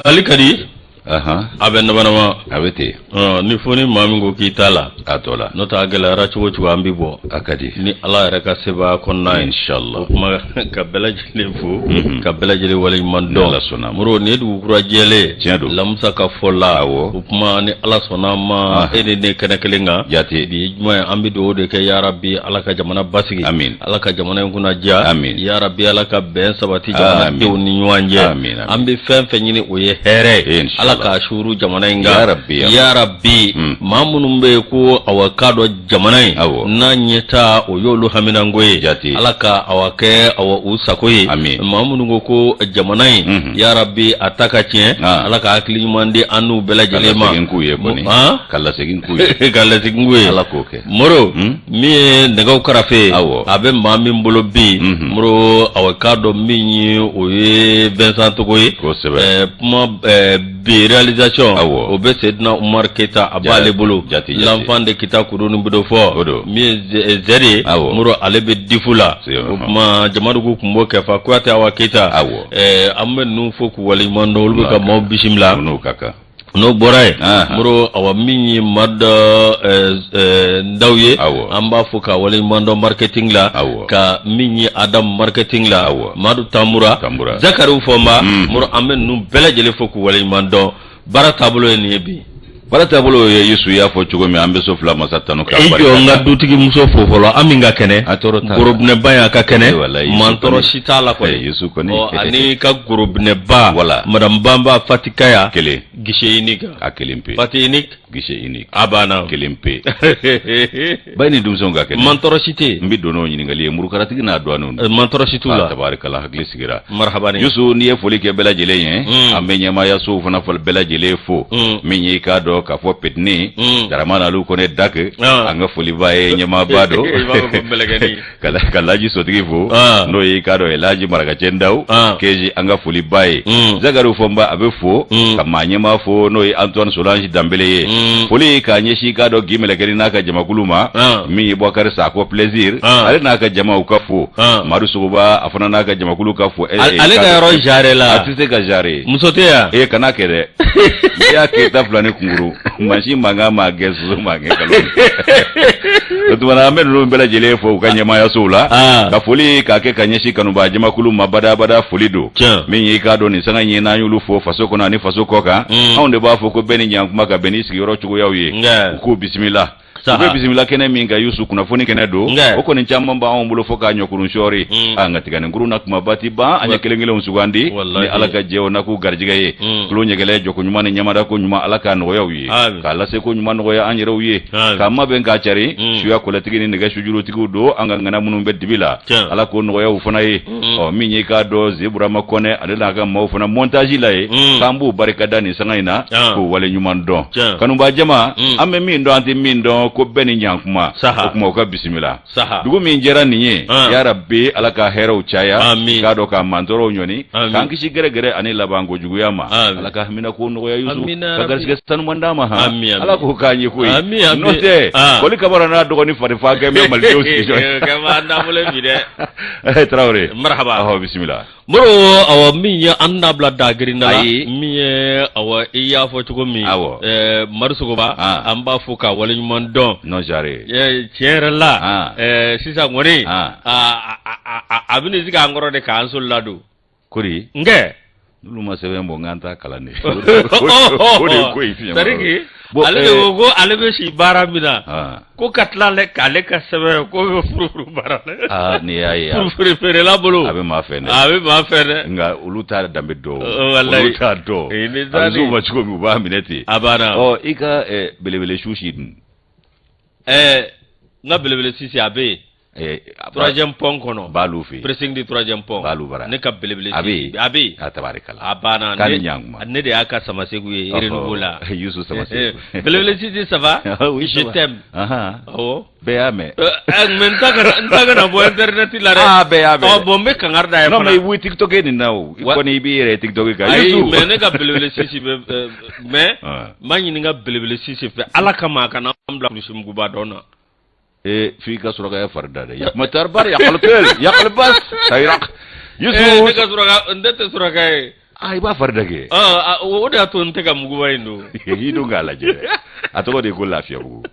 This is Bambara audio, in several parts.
Ali kadi abe nabanama abete ni foni mamingo kitala atola no ta gala cogo cogo ambi bo akadi ni ala yɛrɛ ka seba kɔnɔna inshallah kuma ka bɛlajɛlen fo ka bɛlajɛlen wale man dɔn ala sɔnna muro ni dugu kura jɛlen tiɲɛ don lamusa ka fɔla o kuma ni ala sɔnna ma e ni ne kɛnɛ kelen kan jate bi juma ye an bɛ dugawu de kɛ ya rabbi ala ka jamana basigi amin ala ka jamana in kunna diya amin ya rabbi ala ka bɛn sabati jamana denw ni ɲɔgɔn cɛ amin an bɛ fɛn fɛn ɲini o ye hɛrɛ ala ka shuru jamana in kan ya rabbi maa minnu bɛ ko awa ka dɔ jamana in n'a ɲɛta o y'olu haminanko ye ala ka awa kɛ awa u sago ye maa minnu ko jamana in ya rabbi a ta ka tiɲɛ ala ka hakili ɲuman di an n'u bɛɛ lajɛlen ma ka lasegin k'u ye ka lasegin k'u ye ala k'o kɛ moro min ye nɛgɛw karafe a bɛ maa min bolo bi moro awa ka dɔ min ye o ye Vincent Togo ye kuma bi réalisation o bɛ Sedina Umar Keita a b'ale bolo l'enfant de Kita Kuruni Budofɔ min ye Zɛri moro ale bɛ difu la o kuma Jamadugu kun b'o kɛ fa Kuyate Awa Keita an bɛ ninnu fo k'u waleɲuman dɔn olu bɛ ka maaw bisimila n'o bɔra yen moro awa min ye Ndaw ye an b'a fɔ ka waleɲuman dɔn marketing la ka min ye Adam marketing la Madu Tambura Zakariu Fɔnba moro an bɛ ninnu bɛɛ lajɛlen fo k'u waleɲuman dɔn baara taabolo ye nin ye bi baara taabolo ye Yusu y'a fɔ cogo min an bɛ so fila masa tanu ka barika jɔ n ka dutigi muso fo fɔlɔ an min ka kɛnɛ gorobinɛba y'a ka kɛnɛ mantɔrɔ si t'a la kɔni Yusu kɔni ani ka gorobinɛba madame Bamba Fatikaya kelen guichet unique a kelen pe Fati unique guichet unique a banna kelen pe bayi ni denmisɛnw ka kɛnɛ mantɔrɔ si tɛ n bɛ don n'o ɲininkali ye murukaratigi n'a dɔɔninw mantɔrɔ si t'u la tabarikala hakili sigira marhabani Yusu n'i ye foli kɛ bɛɛ lajɛlen ye an bɛ ɲɛmaayasow fana fɔli bɛɛ lajɛlen fo min ye i k'a dɔn k'a fɔ petini Daramani Alu Kone Dake an ka foliba ye ɲɛmaaba dɔ ka Laji Sotigi fo n'o ye i k'a dɔn Laji Marakacɛ Ndaw Keji an ka foliba ye Zakariu Fɔnba a bɛ fo ka maa ɲɛmaa fo n'o ye Antoine Solange Danbele ye foli k'a ɲɛsin i k'a dɔn Gi Mɛlɛkɛni n'a ka jamakulu ma min ye Boubacar Sakɔ Plaisir ale n'a ka jamaw ka fo Madu Sogoba a fana n'a ka jamakulu ka fo ale ka yɔrɔ jare la a tɛ se ka jare muso tɛ yan kana kɛ dɛ n'i y'a kɛ ta fila ni kunkuru mansin mankan ma gɛn soso ma gɛn kalon o tuma an bɛ ninnu bɛɛ lajɛlen fo u ka ɲɛmaayasow la ka foli k'a kɛ ka ɲɛsin kanubaa jamakulu ma badabada foli don min ye i k'a dɔn nin sanga in ye n'an y'olu fo faso kɔnɔ ani faso kɔ kan anw de b'a fɔ ko bɛɛ ni ɲankuma ka bɛn n'i sigiyɔrɔ cogoyaw ye u k'u bisimila u bɛ bisimila kɛnɛ min ka Yusu kunnafoni kɛnɛ don o kɔni caman b'anw bolo fo k'a ɲɔkurun sɔɔri nka tiganikuru na kumaba ti ban an ye kelen kelenw sugandi ni ala ka jɛw na k'u garijɛgɛ ye tulo ɲɛgɛlɛ jɔko ɲuman ni ɲamada ko ɲuman ala k'a nɔgɔya u ye k'a lase ko ɲuman nɔgɔya an yɛrɛw ye k'a mabɛn k'a cari suya kɔlɛtigi ni nɛgɛ sujurutigiw don an ka ŋana minnu bɛ dibi la ala k'o nɔgɔya u fana ye min ye k'a dɔn Zeburama Kɔnɛ ale n'a ka maaw fana montage la ye k'an b'u barikada nin sanga in na k'o wale ɲuman dɔn kanubaa jama an bɛ min dɔn an tɛ min dɔn ko bɛɛ ni ɲankuma o kuma u ka bisimila dugu min jɛra nin ye ya rabbi ala ka hɛrɛw caya k'a dɔn k'a mantɔrɔw ɲɔni k'an kisi gɛrɛgɛrɛ ani laban kojuguya ma ala ka hamina ko nɔgɔya Yusu ka garisɛgɛ sanuman d'a ma ala k'o k'a ɲɛ koyi n'o tɛ kɔli kabara n'a dɔgɔnin farifa kɛ bɛ malidenw sigi Tarawele marhaba bisimila moro awa min ye an dabila dagirinda ye min ye awa i y'a fɔ cogo min Madu Sogoba an b'a fɔ ka waleɲuman dɔn tiɲɛ yɛrɛ la sisan kɔni a bɛ sigi an kɔrɔ de k'an so ladon kori nkɛ n'olu ma sɛbɛn bɔ n ta kalan de o de ye ko in fiɲɛ Sariki ale de ko ko ale bɛ si baara min na ko ka tila k'ale ka sɛbɛn ko bɛ furufuru baara la ni y'a ye furufuru feerela bolo a bɛ maa fɛ dɛ a bɛ maa fɛ dɛ nka olu t'a danbe dɔn olu t'a dɔn a bɛ s'u ma cogo min u b'a minɛ ten a banna i ka belebele su si dun n ka belebele sisi a bɛ yen troisième pont kɔnɔ b'alu fɛ pressing di troisième pont b'alu bara ne ka belebele a bɛ yen a tabarikala a banna k'a ni ɲankuma ne de y'a ka Samasegu ye Renouveau la Yusu Samasegu belebele sisi ça va je t'aime awɔ bɛɛ y'a mɛn mais n ta kana bɔ internet la dɛ bɛɛ y'a mɛn bon n bɛ kankari da ye non mais i bɛ TikTok nin na o i kɔni i b'i yɛrɛ TikTok kan ayi mais ne ka belebele sisi bɛ mais n b'a ɲini ka belebele sisi fɛ ala kama a kana an bila Kurusimuguba dɔn na f'i ka Surakaya fari da dɛ yakmatar bar yakalkel yakalbas sayrak Yusu ne ka Suraka n tɛ Suraka ye I b'a fari dake o da to nte ka muguba indo yi dun ga laje a tɔgɔ de ko lafiya bugu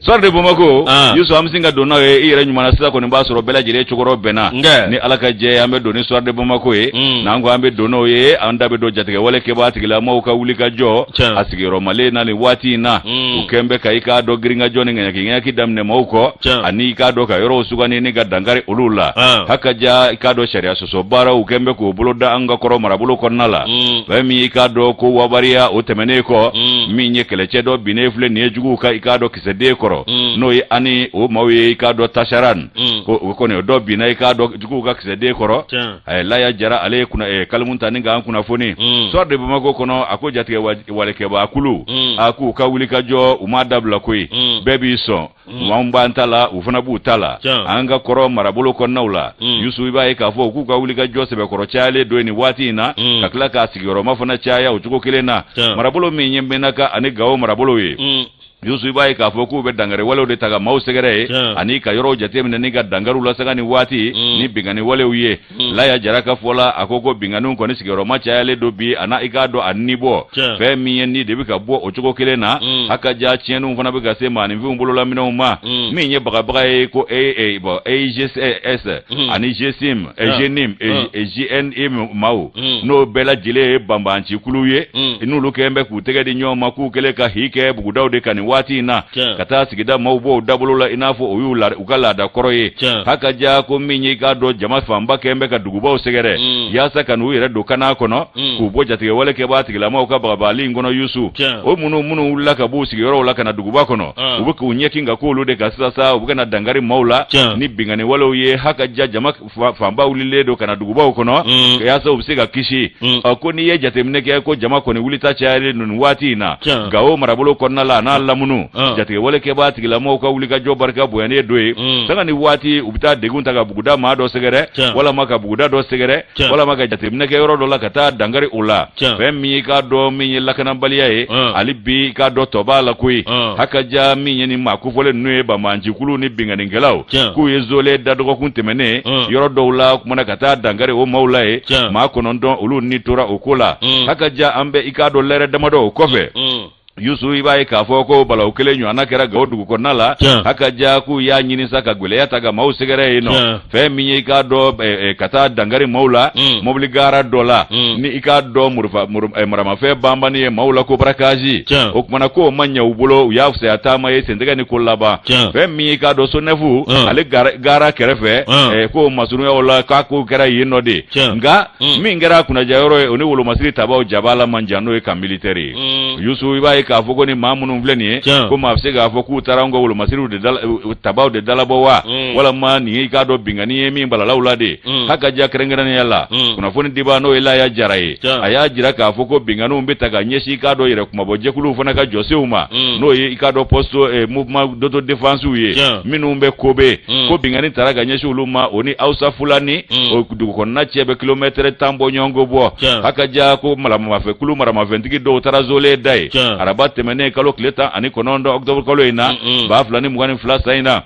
soir de Bamako Youssou an bɛ sin ka don n'a ye i yɛrɛ ɲuman na sisan kɔni b'a sɔrɔ bɛɛ lajɛlen cogorɔ bɛnna ni Ala ka jɛ an bɛ don ni soir de Bamako ye n'an ko an bɛ don n'o ye an da bɛ don jatigɛ wale kɛbaa tigilamɔgɔw ka wuli ka jɔ a sigiyɔrɔmalen na nin waati in na u kɛn bɛ ka i k'a dɔn girinka jɔ ni ŋɛɲɛki daminɛ maaw kɔ ani i k'a dɔn ka yɔrɔw sugandi ni ka dankari olu la hakaja i k'a dɔn sariya sɔsɔ baaraw u kɛn bɛ k'o bolo da an ka kɔrɔ marabolo kɔnɔna la fɛn min i k'a dɔn ko wabariya o tɛmɛnen kɔ min ye kɛlɛcɛ dɔ binnen filɛ nin ye juguw ka i k'a dɔn kisɛden kɔrɔ n'o ye ani o maaw ye i k'a dɔn Tasaran ko o kɔni o dɔ binna i k'a dɔn juguw ka kisɛden kɔrɔ Laya Jara ale ye kalimu ta ni k'an kunnafoni soir de Bamako kɔnɔ a ko jatigɛ walekɛbaa kulu a k'u ka wuli ka jɔ u m'a dabila koyi bɛɛ b'i sɔn anw b'an ta la u fana b'u ta la an ka kɔrɔ marabolo kɔnɔnaw la Youssou i b'a ye k'a fɔ u k'u ka wuli ka jɔ sɛbɛkɔrɔ cayalen don nin waati in na ka tila k'a sigiyɔrɔma fana caya o cogo kelen na marabolo min ɲɛ bɛnna ka ani Gawo marabolo ye Youssou i b'a ye k'a fɔ k'u bɛ dankari walew de ta ka maaw sɛgɛrɛ ye ani ka yɔrɔw jateminɛ ni ka dankariw lasaga ni waati ni binkani walew ye Laya Jara ka fɔ la a ko binganiw kɔni sigiyɔrɔma cayalen don bi a na i k'a dɔn a ni bɔ fɛn min ye ni de bɛ ka bɔ o cogo kelen na hakaja tiɲɛniw fana bɛ ka se maaninfinw bololaminɛw ma min ye bagabaga ye ko AIGS ani GSIM GNIM GNIM maaw n'o bɛɛ lajɛlen ye banbancikulu ye n'olu kɛlen bɛ k'u tɛgɛ di ɲɔgɔn ma k'u kɛlen ka hi kɛ bugudaw de kan nin waati in na ka taa sigida maaw b'o dabolo la i n'a fɔ o y'u u ka laada kɔrɔ ye hakaja ko min ye i k'a dɔn jama fanba kɛlen bɛ ka dugubaw sɛgɛrɛ yaasa ka n'u yɛrɛ don kanaa kɔnɔ k'u bɔ jatigɛ wale kɛbaa tigilamaaw ka bagabagali in kɔnɔ Youssou o minnu wulila ka b'u sigiyɔrɔw la ka na duguba kɔnɔ u bɛ k'u ɲɛkin ka k'olu de ka sisan u bɛ ka na dankari maaw la ni binkani walew ye hakaja jama fanba wulilen don ka na dugubaw kɔnɔ yaasa u bɛ se ka kisi ko n'i ye jateminɛ kɛ ko jama kɔni wulita cayalen nin waati in na Gawo marabolo kɔnɔna la n'a lamunu jatigɛ wale kɛbaa tigilamɔgɔw ka wuli ka jɔ barika bonyanen don ye sanga ni waati u bɛ taa degun ta ka buguda maa dɔ sɛgɛrɛ walama ka buguda dɔ sɛgɛrɛ walama ka jateminɛ kɛ yɔrɔ dɔ la ka taa dankari o la fɛn min i k'a dɔn min ye lakanabaliya ye hali bi i k'a dɔn tɔ b'a la koyi hakaja min ye nin maa kofɔlen ninnu ye banbancikulu ni binkanikɛlaw k'u ye zole da dɔgɔkun tɛmɛnen yɔrɔ dɔw la kumana ka taa dankari o maaw la ye maa 9 olu ni tora o ko la hakaja an bɛ i k'a dɔn lɛrɛ damadɔ o kɔfɛ Youssou i b'a ye k'a fɔ ko balawu kelen ɲɔgɔnna kɛra Gawo dugu kɔnɔna la hakaja k'u y'a ɲini sa ka gwɛlɛya ta ka maaw sɛgɛrɛ yen nɔ fɛn min ye i k'a dɔn ka taa dankari maaw la mobili gara dɔ la ni i k'a dɔn maramafɛn banbani ye maaw la ko barakazi o kumana k'o ma ɲɛ u bolo u y'a fisaya taama ye sentɛgɛ ni ko laban fɛn min ye i k'a dɔn Sonɛfu ale gara kɛrɛfɛ k'o masuruyaw la k'a ko kɛra yen nɔ de nka min kɛra kunnadiya yɔrɔ ye o ni wolomasiri tabaw jabala man jan n'o ye ka militaire ye Youssou i b'a ye k'a fɔ ko ni maa minnu filɛ nin ye ko maa bɛ se k'a fɔ k'u taara an ka wolomasiriw de tabaw de dalabɔ wa walama nin ye i k'a dɔn binkani ye min balalaw la de hakaja kɛrɛnkɛrɛnnenya la kunnafoni diba n'o ye Laya Jara ye a y'a jira k'a fɔ ko binganiw bɛ ta ka ɲɛsin i k'a dɔn yɛrɛ kumabɔjɛkuluw fana ka jɔsenw ma n'o ye i k'a dɔn poste mouvement d'autodéfense ye minnu bɛ Kobe ko binkani taara ka ɲɛsin olu ma o ni Hausa Fulani o dugu kɔnɔna cɛ bɛ kilomɛtɛrɛ 10 bɔ ɲɔgɔn bɔ hakaja ko kulu maramafɛntigi dɔw taara zole da ye araba tɛmɛnen kalo tile 19 octobre kalo in na 2022 san in na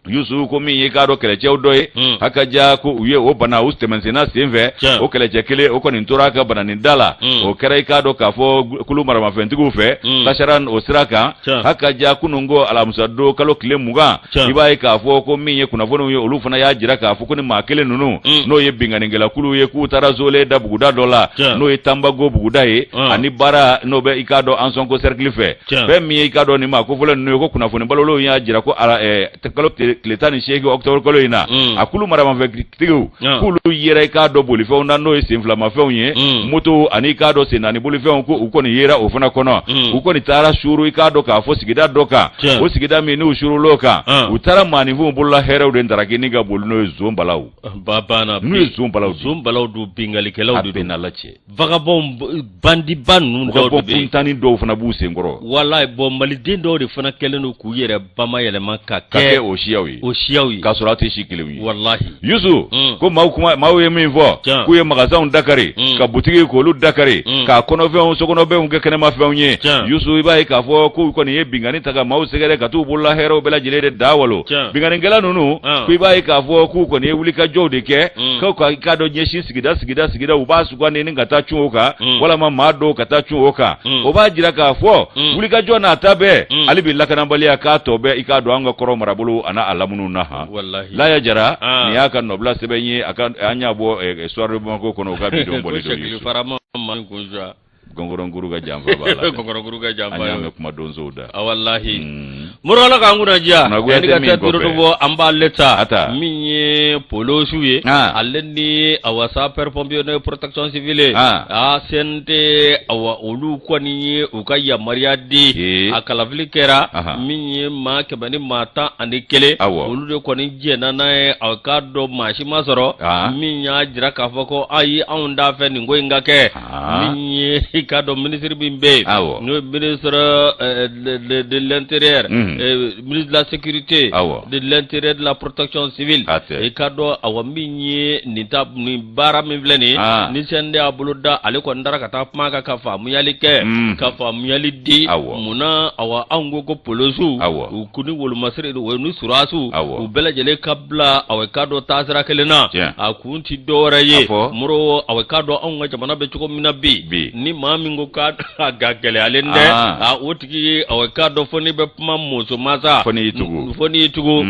Youssou ko min ye k'a dɔn kɛlɛcɛw dɔ ye hakaja ko u ye o bana u tɛmɛsenna sen fɛ o kɛlɛcɛ kelen o kɔni tora ka bananin da la o kɛra i k'a dɔn k'a fɔ kulu maramafɛntigiw fɛ Tasaran o sira kan hakaja kunun ko alamisa don kalo tile 20 i b'a ye k'a fɔ ko min ye kunnafoniw ye olu fana y'a jira k'a fɔ ko ni maa kelen ninnu n'o ye binkanikɛlakulu ye k'u taara zole da buguda dɔ la n'o ye Tambago buguda ye ani baara n'o bɛ i k'a dɔn Ansonko cercle fɛ fɛn min ye i k'a dɔn ni maa kofɔlen ninnu ye ko kunnafoni balolaw y'a jira ko kalo tile 18 octobre kalo in na a kulu maramafɛntigiw k'olu yera i k'a dɔn bolifɛnw na n'o ye senfilamafɛnw ye moto ani i k'a dɔn sen naani bolifɛnw ko u kɔni yera o fana kɔnɔ u kɔni taara suuru i k'a dɔn k'a fɔ sigida dɔ kan o sigida min n'u suurul'o kan u taara maaninfinw bolola hɛrɛw de ndaraki ni ka boli n'o ye zon balaw n'u ye zon balaw don bingalikɛlaw de don ala cɛ vagabond bandiba ninnu dɔw de bɛ puntani dɔw fana b'u senkɔrɔ walayi maliden dɔw de fana kɛlen don k'u yɛrɛ bamayɛlɛma ka kɛ o siyaw siyawi o siyawi ka sɔrɔ tɛ si kelen ye wallahi Yusu ko maaw ye min fɔ k'u ye magasinw dakari ka butigi k'olu dakari ka kɔnɔfɛnw sokɔnɔfɛnw kɛ kɛnɛmafɛnw ye Yusu i b'a ye k'a fɔ k'u kɔni ye binkani ta ka maaw sɛgɛrɛ ka t'u bolola hɛrɛw bɛɛ lajɛlen de da walo binkanikɛla ninnu ko i b'a ye k'a fɔ k'u kɔni ye wulikajɔw de kɛ k'a dɔ ɲɛsin sigida u b'a sugandi ni ka taa cun o kan walama maa dɔw ka taa cun o kan o b'a jira k'a fɔ wulikajɔ n'a ta bɛɛ hali bi lakanabaliya k'a tɔ bɛɛ i k'a dɔn an ka kɔrɔ marabolo a n'a alamunw na han Laya Jara nin y'a ka nɔbila sɛbɛn ye an y'a bɔ histoire de Bamako kɔnɔ o ka bidon bɔli dɔ ye Gɔngɔrɔnkuru ka janfa b'a la Gɔngɔrɔnkuru ka janfa an y'a mɛn kuma donsow da wallahi murala ka nguna ja yani ka ta duro bo an b'a leta min ye polosiw ye ale ni awa sapeur pompier ne protection civile sente awa olu kɔni ye u ka yamaruya di a kalafili kɛra min ye maa 111 olu de kɔni jɛna n'a ye a ka dɔ maa si ma sɔrɔ min y'a jira k'a fɔ ko ayi anw t'a fɛ nin ko in ka kɛ min ye ka dɔn ministre min bɛ yen n'o ye ministre de l'intérieur ministre de la sécurité de l'intérieur de la protection civile i ka dɔn awa min ye nin baara min filɛ nin ye ni CND y'a bolo da ale kɔni taara ka taa kuma kan ka faamuyali kɛ ka faamuyali di munna awa anw ko polosiw u kuni wolomasiri o ni surasiw u bɛɛ lajɛlen ka bila awa ka dɔn taasira kelen na a kun ti dɔwɛrɛ ye mɔrɔ awa ka dɔn anw ka jamana bɛ cogo min na bi ni maa min ko k'a ga gɛlɛyalen dɛ o tigi awa ka dɔn fɔ n'i bɛ kuma muso masa fɔ n'i y'i tugu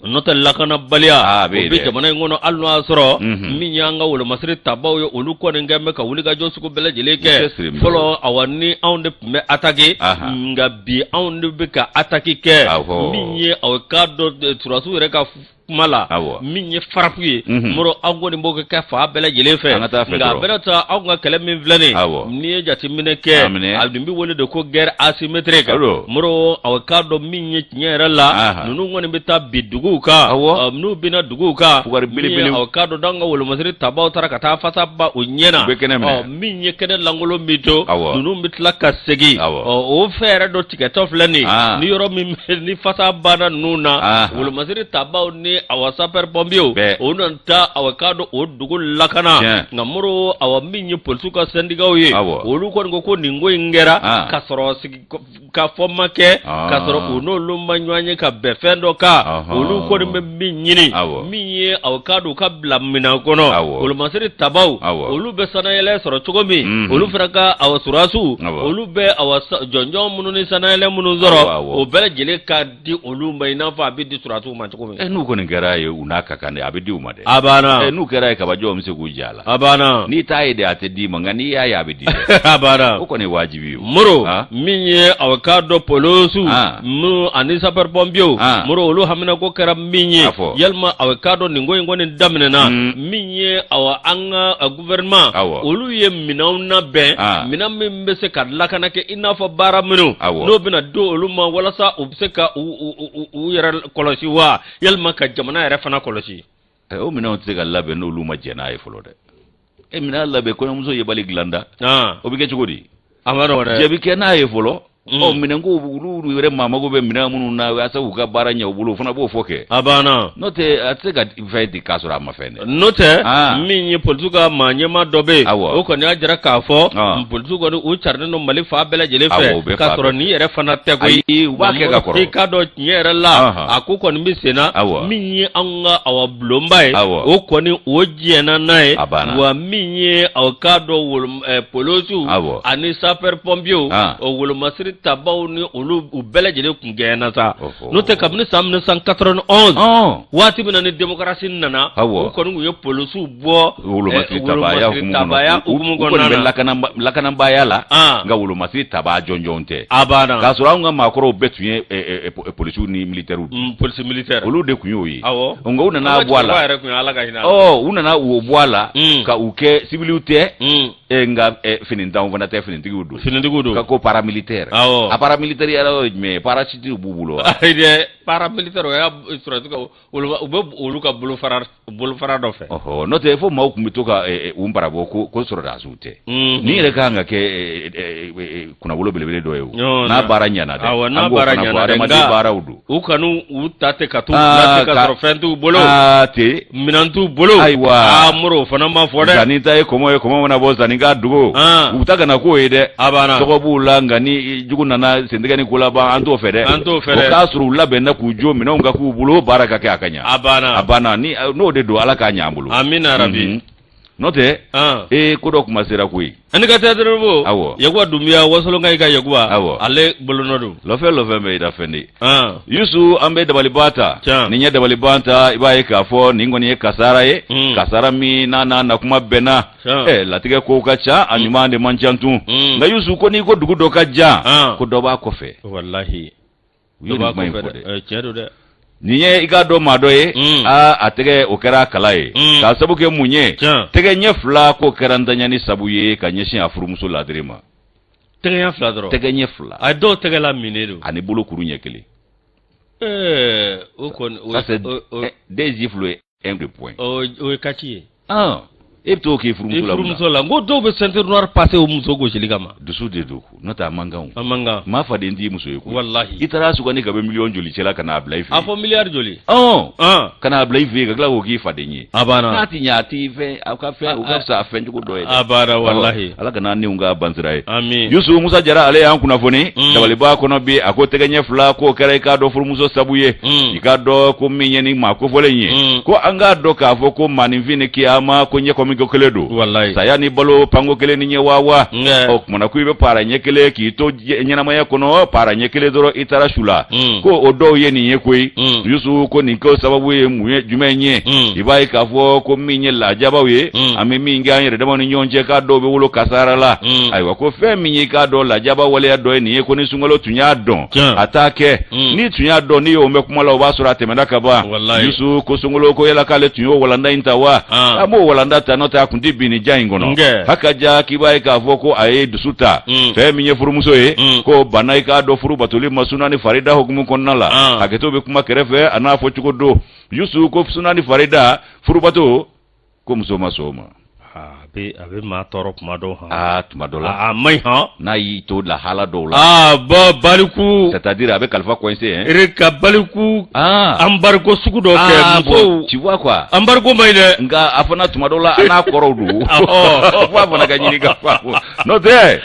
n'o tɛ lakanabaliya o bɛ jamana in kɔnɔ hali n'o y'a sɔrɔ min y'an ka wolomasiri tabaw ye olu kɔni kɛ bɛ ka wulikajɔ sugu bɛɛ lajɛlen kɛ fɔlɔ awa ni anw de tun bɛ attaquer nka bi anw de bɛ ka attaquer kɛ min ye awa ka dɔn surasiw yɛrɛ ka kuma la min ye farafu ye mɔrɔ anw kɔni b'o kɛ fa bɛɛ lajɛlen fɛ nka a bɛna ta anw ka kɛlɛ min filɛ nin n'i ye jateminɛ kɛ a dun bɛ wele de ko guerre asymétrique mɔrɔ awa ka dɔn min ye tiɲɛ yɛrɛ la ninnu kɔni bɛ taa bi duguw kan n'u bɛna duguw kan min ye awa ka dɔn an ka wolomasiri tabaw taara ka taa fasa ba o ɲɛna min ye kɛnɛ lankolon min to ninnu bɛ tila ka segin o fɛɛrɛ dɔ tigɛtɔ filɛ nin ni yɔrɔ min ni fasa banna ninnu na wolomasiri tabaw ni awa sapeur pompier o nan ta awa ka dɔn o dugu lakana nka mɔrɔ awa min ye polisiw ka syndicat ye olu kɔni ko nin ko in kɛra ka sɔrɔ ka fɔ ma kɛ ka sɔrɔ u n'olu ma ɲɔgɔn ye ka bɛn fɛn dɔ kan olu kɔni bɛ min ɲini min ye awa ka dɔn ka bila minɛn kɔnɔ wolomasiri tabaw olu bɛ sanayɛlɛ sɔrɔ cogo min olu fana ka awa surasiw olu bɛ awa jɔnjɔn minnu ni sanayɛlɛ minnu sɔrɔ o bɛɛ lajɛlen ka di olu ma i n'a fɔ a bɛ di surasiw ma cogo min n'u kɔni kɛra ye u n'a ka kan de a bɛ di u ma dɛ a banna n'u kɛra ye kabajɔw bɛ se k'u jɛ a la a banna n'i t'a ye de a tɛ d'i ma nka n'i y'a ye a bɛ di dɛ a banna o kɔni ye wajibi ye mɔrɔ min ye awa ka dɔn polosiw minnu ani sapeur pompier mɔrɔ olu haminako kɛra min ye yalima awa ka dɔn nin ko in kɔni daminɛna min ye awa an ka gouvernement olu ye minɛnw labɛn minɛn min bɛ se ka lakana kɛ i n'a fɔ baara minnu n'o bɛna di olu ma walasa u bɛ se ka u yɛrɛ kɔlɔsi wa yalima ka jamana yɛrɛ fana kɔlɔsi o minɛnw tɛ se ka labɛn n'olu ma jɛn n'a ye fɔlɔ dɛ minɛn labɛn kɔɲɔmuso ye bali dilan da o bɛ kɛ cogo di a ma nɔgɔn dɛ jɛ bɛ kɛ n'a ye fɔlɔ minɛn ko olu yɛrɛ maa mago bɛ minɛn minnu na walasa u ka baara ɲɛ u bolo o fana b'o fɔ kɛ a banna n'o tɛ a tɛ se ka fɛn di k'a sɔrɔ a ma fɛn dɛ n'o tɛ min ye polisiw ka maa ɲɛmaa dɔ bɛ yen o kɔni y'a jira k'a fɔ polisiw kɔni u carilen don Mali fa bɛɛ lajɛlen fɛ k'a sɔrɔ nin yɛrɛ fana tɛ koyi u b'a kɛ ka kɔrɔ i k'a dɔn tiɲɛ yɛrɛ la a ko kɔni bɛ sen na min ye anw ka awa bulonba ye o kɔni o jɛnna n'a ye wa min ye aw k'a dɔn polisiw ani sapeur pompier o wolomasiri tabaw ni olu u bɛɛ lajɛlen kun gɛnna sa n'o tɛ kabini san 1991 waati min na ni démocratie nana u kɔni kun ye polisiw bɔ wolomasiri tabaya hukumu kɔnɔna na lakanabaya la nka wolomasiri tabaya jɔnjɔn tɛ a banna k'a sɔrɔ anw ka maakɔrɔw bɛɛ tun ye polisiw ni militaires polisi militaire olu de tun y'o ye nka u nana bɔ a la u nana o bɔ a la ka u kɛ civiliw tɛ nka finitanw fana tɛ finitigiw don ka ko paramilitaire a paramilitaire yara me parachute bubulo ayde paramilitaire ya suratu ko ulu ka bulu fara do fe oho no te fo maw kumito ka umpara boko ko soro da sute ni re kanga ke kuna bulo belebele do yo na baranya na de na baranya na de nga bara udu ukanu utate katu lati ka soro fentu bulo te minantu bulo aiwa amuro fana ma fode zanita e komo na bo zaninga dugo utaka na ko ede abana to bula ngani juguna na sendiga ni kula ba anto fede o kasru labe na ku jo mina nga ku bulo baraka ke akanya abana ni no de do ala ka nyambulu amina rabbi note kudo kuma sera kui ani ka tadrebo yagwa dumia wasolo ngai ka yagwa ale bolonodu lofe me da fendi yusu ambe da balibata ni nya da balibata ibaye ka fo ni ngoni kasara ye kasara mi na kuma bena latige ko kacha anyumande manchantu nga yusu ko ni ko dugudo ka ja ko doba ko fe wallahi doba ko fe chedo de niye iga do mado ye atege okera kala ye ka sabu ke munye tege nye fla ko kerandanya ni sabu ye ka nyeshin afurumuso ladrima tege nya fla dro tege nye fla a do tege la minedo ani bulu kuru nyekele o kon ça c'est des iflo un point o kati epto ke furumuso la ngo do be ceinture noir passé o muso go shiligama dusu de do nota manga ma fa de ndi muso yeko wallahi itara su gani gabe million joli cela kana ablay fi afo milliard joli kana ablay fi ga glawo ki fa de nyi abana nati nyati fe aka fe uka sa fe njugo do abara wallahi ala kana ni unga banzirae amin yusu musa jara ale yan kuna foni dawali ba kono bi akote ganye fla ko kare ka do furumuso sabuye ikado ko minyeni ma ko folenye ko anga do ka fo ko manivine ki ama ko nye ko mi keledo wallahi saya ni balo pango kele ni nyewawa kumana kuibe para nyekele ki to nyana maya kono para nyekele doro itara shula ko odo ye ni yekwe yusu ko ni ko sababu ye muye jumenye ibai ka fo ko minye la jabawe ame minga yere dama ni nyonje ka do be wolo kasara la aiwa ko fe minye ka do la jaba wale do ni ye ko ni sungolo tunya don atake ni tunya don ni o me kumala obasura temenda kaba yusu ko sungolo ko yela kale tunyo walanda intawa amo walanda tanota kundi bini jaingono hakaja kibai ka foko aye dusuta fe minye furumuso ye ko banai ka do furu batuli masunani farida hukumu konnala haketo be kuma kerefe ana fo chukodo yusu ko sunani farida furu bato ko musoma soma abe ma toro kuma do ha tuma do la mai ha na yi to la hala do la baliku c'est-à-dire avec alpha coincé reka baliku embargo suku do ke bon tu vois quoi embargo mai de nga afana tuma do la ana korodu wa fana ga nyini ga fa no te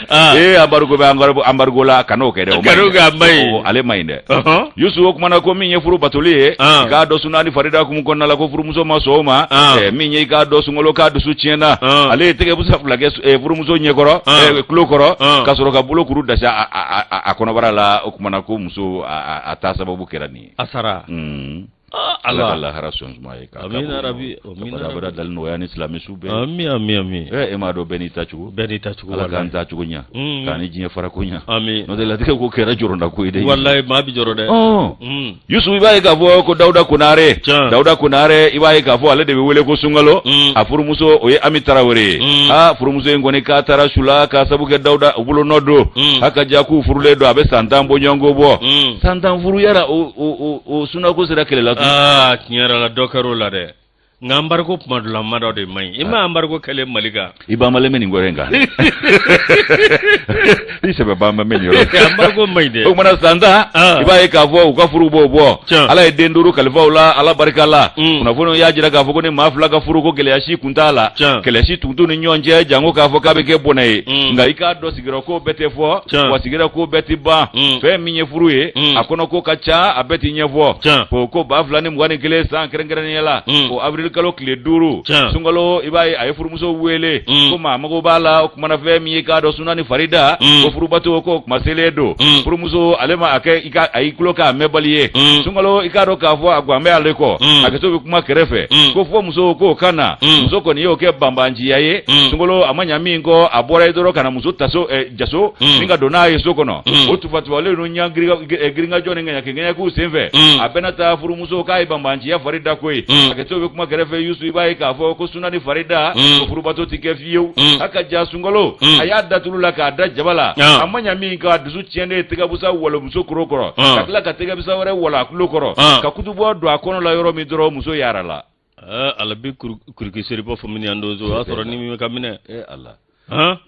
embargo la kano ke de o ga mai ale mai de yusu kuma na ko minye furu batuli ga do sunani farida kum konna la ko furu muso masoma minye ga do sungolo ka do su chiena ale tege busa flage furumuso nyekoro klokoro kasoro ka bulo kuru dasha akono barala okumana ko muso atasa babu kerani asara Allah harasun maika amin arabi bada dal no yani islami sube amin ema do benita chugo ala kan ta chugo nya kani jinya fara kunya amin no de la tege ko kera joronda ko ide wallahi ma bi jorode yusu ibaye ka fo ko dauda kunare ibaye ka fo ale de wele ko sungalo afurumuso oye amitrawore furumuso ngoni ka tara shula ka sabuke dauda ubulo nodo haka jaku furule do abe santambo nyongo bo santam furu yara o suna ko sira kele kinyara la dokaro la de ngambargo pumadula mado de mai ima ambargo kele maliga iba maleme ni ngorenga ise baba mamenyo ambargo mai de o mana sanda iba e ka fo ka furu bobo ala e denduru kalfaula ala barikala kuna fono ya jira ka fo ko ne mafla ka furu ko kele yashi kuntala kele yashi tuntu ni nyonje jango ka fo ka be ke bonai nga ika do sigiro ko bete fo wa sigira ko beti ba fe minye furu ye akono ko kacha abeti nyefo po ko ba fulani mwani kele san kerengere yela o abril kalo kile duru sungalo ibai ay furumuso wele ko mama ko bala ko mana fe mi ka do sunani farida ko furubato ko maseledo furumuso alema ake ika ay kloka mebaliye sungalo ikado ka fo agwambe aleko aketo kuma kerefe ko fo muso ko kana muso ko niyo ke bambanji yaye sungalo amanya mingo abora idoro kana muso taso jaso minga dona yeso kono otufatu wale no nyangriga gringa jone nganya kengenya ku semve abenata furumuso kai bambanji ya farida ko aketo kuma kɛrɛfɛ Yusu iba ka fɔ ko sunani farida ko furubato ti kɛ fiyewu aka ja sunkalo aya datulu la ka da jabala amanya min ka dusu tiɲɛne tɛgɛbusa walo muso koro kɔrɔ ka tila ka tɛgɛbusa wɛrɛ walo a kulo kɔrɔ ka kutubɔ don a kɔnɔ la yɔrɔ min dɔrɔn muso yara la ala bi kurikisiri bɔ fɔ min ando zo a sɔrɔ ni min ka minɛ ala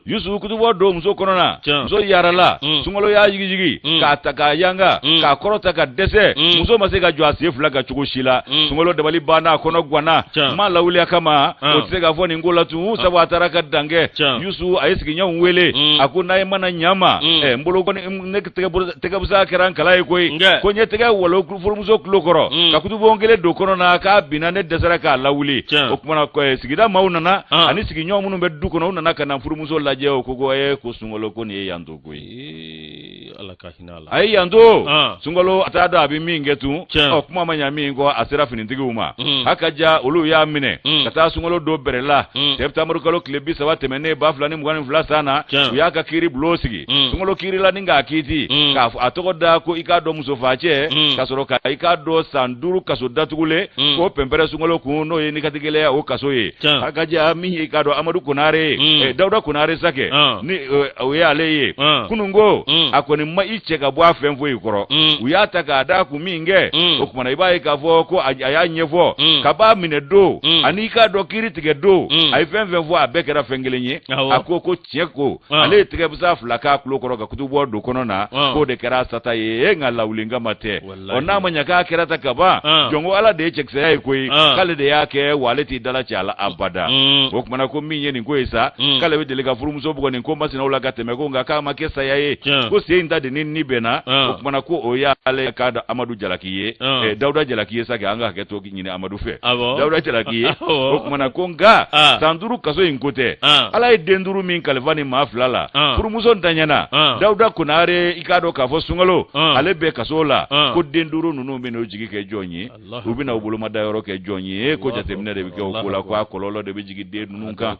Yusu kutubɔ don muso kɔnɔna muso yarala sunkalo y'a yigijigi k'a ta k'a yanga k'a kɔrɔta ka dɛsɛ muso ma se ka jɔ a sen fila ka cogo si la sunkalo dabali banna a kɔnɔ ganna ma lawuliya kama o tɛ se ka fɔ nin ko la tun sabu a taara ka dan kɛ Yusu a ye sigiɲɔgɔnw wele a ko n'a ye mana ɲama n bolo ne tɛgɛbusa kɛra n kala ye koyi ko n ye tɛgɛ walo furumuso kulo kɔrɔ ka kutubɔ kelen don kɔnɔ k'a binna ne dɛsɛra k'a lawuli o kumana sigida maaw nana ani sigiɲɔgɔn minnu bɛ du kɔnɔ u nana ka na furumuso lajɛ o ko ko sunkalo ko nin ye yanto ko ye ala ka hinɛ a la a ye yanto sunkalo a t'a dɔn a bɛ min kɛ tun kuma ma ɲɛ min kɔ a sera finitigiw ma a ka ja olu y'a minɛ ka taa sunkalo don bɛrɛ la sɛbɛtamuru kalo tile 30 tɛmɛnen 2022 san na u y'a ka kiiri bulon sigi sunkalo kiiri la ni k'a kiiti k'a a tɔgɔ da ko i k'a dɔn muso facɛ ka sɔrɔ ka i k'a dɔn san 5 kaso datugulen ko pɛnpɛrɛ sunkalo kun n'o ye nikatigɛlɛya o kaso ye a ka ja min ye i k'a dɔn Amadu Konare Dawuda Konare sakɛ ni o ye ale ye kunungo a kɔni ma i cɛ ka bɔ a fɛn foyi kɔrɔ u y'a ta k'a da kun min kɛ o kumana i b'a ye k'a fɔ ko a y'a ɲɛfɔ ka b'a minɛ don ani i k'a dɔn kiiri tigɛ don a ye fɛn fɛn fɔ a bɛɛ kɛra fɛn kelen ye a ko tiɲɛ ko ale ye tɛgɛbusa fila k'a kulo kɔrɔ ka kutubɔ don kɔnɔ na k'o de kɛra sata ye nka lawulinkama tɛ ɔ n'a ma ɲɛ k'a kɛra ta ka ban jɔnko ala de ye cɛkisɛya ye koyi k'ale de y'a kɛ wa ale t'i dala cɛ a la abada o kumana ko min ye nin ko ye sa k'ale bɛ deli ka furumuso bugɔ nin ko masinaw la ka tɛmɛ ko nka k'a ma kɛ saya ye ko sen in ta de ni bɛnna o kumana ko o y'ale k'a da Amadu Jalaki ye Dawuda Jalaki ye sakɛ an ka hakɛ to ɲini Amadu fɛ Dawuda Jalaki ye o kumana ko nka san 5 kaso in ko tɛ ala ye den 5 min kalifa ni maa 2 la furumuso ntanyana Dawuda Konare i k'a dɔn k'a fɔ sunkalo ale bɛ kaso la ko den 5 ninnu bɛ n'o jigi kɛ jɔn ye u bɛ na u bolomada yɔrɔ kɛ jɔn ye ko jateminɛ de bɛ kɛ o ko la ko a kɔlɔlɔ de bɛ jigi den ninnu kan